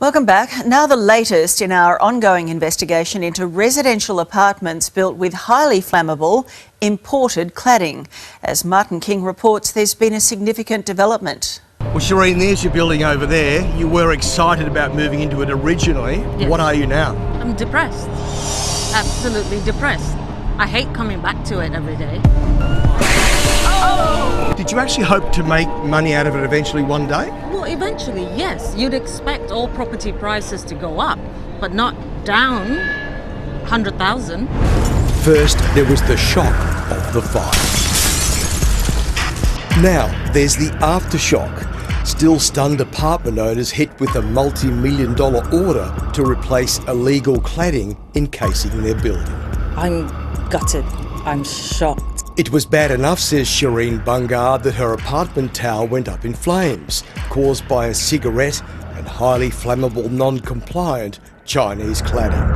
Welcome back. Now the latest in our ongoing investigation into residential apartments built with highly flammable, imported cladding. As Martin King reports, there's been a significant development. Well, Shireen, there's your building over there. You were excited about moving into it originally. Yes. What are you now? I'm depressed. Absolutely depressed. I hate coming back to it every day. Did you actually hope to make money out of it eventually one day? Well, eventually, yes. You'd expect all property prices to go up, but not down 100,000. First, there was the shock of the fire. Now, there's the aftershock. Still stunned apartment owners hit with a multi-million-dollar order to replace illegal cladding encasing their building. I'm gutted. I'm shocked. It was bad enough, says Shireen Bungar, that her apartment tower went up in flames, caused by a cigarette and highly flammable, non-compliant Chinese cladding.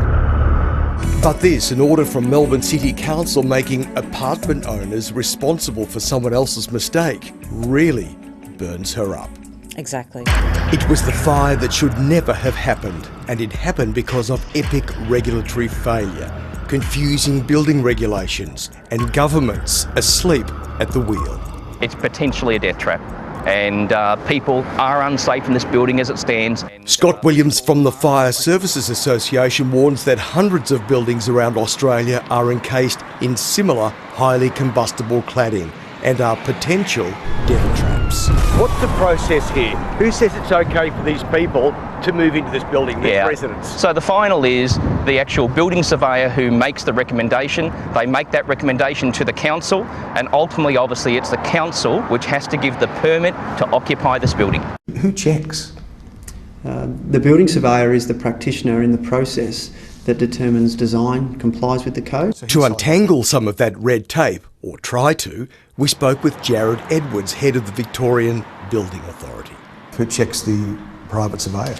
But this, an order from Melbourne City Council making apartment owners responsible for someone else's mistake, really burns her up. Exactly. It was the fire that should never have happened, and it happened because of epic regulatory failure, confusing building regulations, and governments asleep at the wheel. It's potentially a death trap, and people are unsafe in this building as it stands. Scott Williams from the Fire Services Association warns that hundreds of buildings around Australia are encased in similar highly combustible cladding and are potential death traps. What's the process here? Who says it's okay for these people to move into this building, these residents? So the final is the actual building surveyor who makes the recommendation. They make that recommendation to the council, and ultimately, obviously, it's the council which has to give the permit to occupy this building. Who checks? The building surveyor is the practitioner in the process that determines design complies with the code. To untangle some of that red tape, or try to, we spoke with Jared Edwards, head of the Victorian Building Authority. Who checks the private surveyor?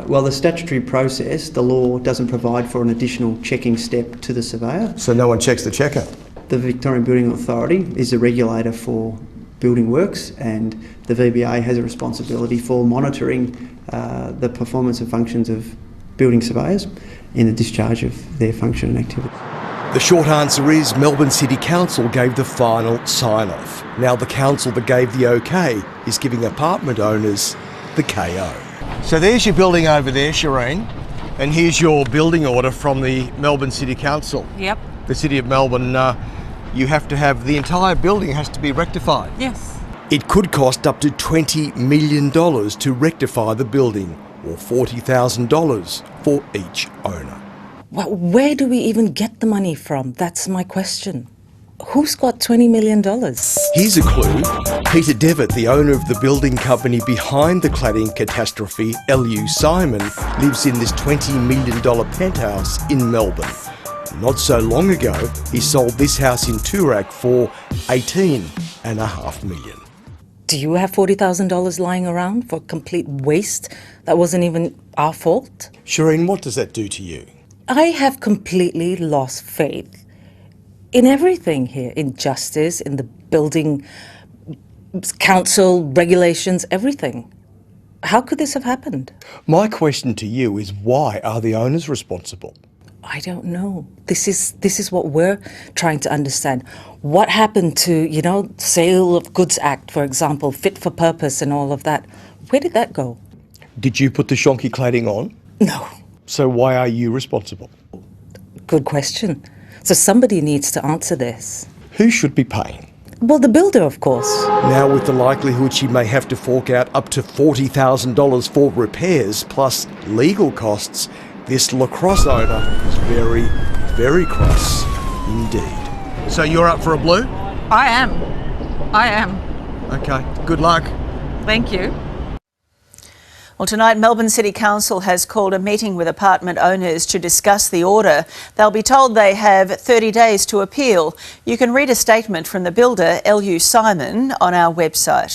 Well, the statutory process, the law doesn't provide for an additional checking step to the surveyor. So no one checks the checker? The Victorian Building Authority is the regulator for building works, and the VBA has a responsibility for monitoring the performance and functions of building surveyors in the discharge of their function and activity. The short answer is Melbourne City Council gave the final sign-off. Now the council that gave the okay is giving apartment owners the KO. So there's your building over there, Shireen, and here's your building order from the Melbourne City Council. Yep. The City of Melbourne, you have to have, the entire building has to be rectified. Yes. It could cost up to $20 million to rectify the building, or $40,000 for each owner. Well, where do we even get the money from? That's my question. Who's got $20 million? Here's a clue. Peter Devitt, the owner of the building company behind the cladding catastrophe, L.U. Simon, lives in this $20 million penthouse in Melbourne. Not so long ago, he sold this house in Toorak for $18.5 million. Do you have $40,000 lying around for complete waste that wasn't even our fault? Shireen, what does that do to you? I have completely lost faith in everything here, in justice, in the building council, regulations, everything. How could this have happened? My question to you is, why are the owners responsible? I don't know. This is what we're trying to understand. What happened to, Sale of Goods Act, for example, fit for purpose and all of that? Where did that go? Did you put the shonky cladding on? No. So why are you responsible? Good question. So somebody needs to answer this. Who should be paying? Well, the builder, of course. Now, with the likelihood she may have to fork out up to $40,000 for repairs plus legal costs, this lacrosse owner is very, very cross indeed. So you're up for a blue? I am. Okay, good luck. Thank you. Well, tonight Melbourne City Council has called a meeting with apartment owners to discuss the order. They'll be told they have 30 days to appeal. You can read a statement from the builder, L.U. Simon, on our website.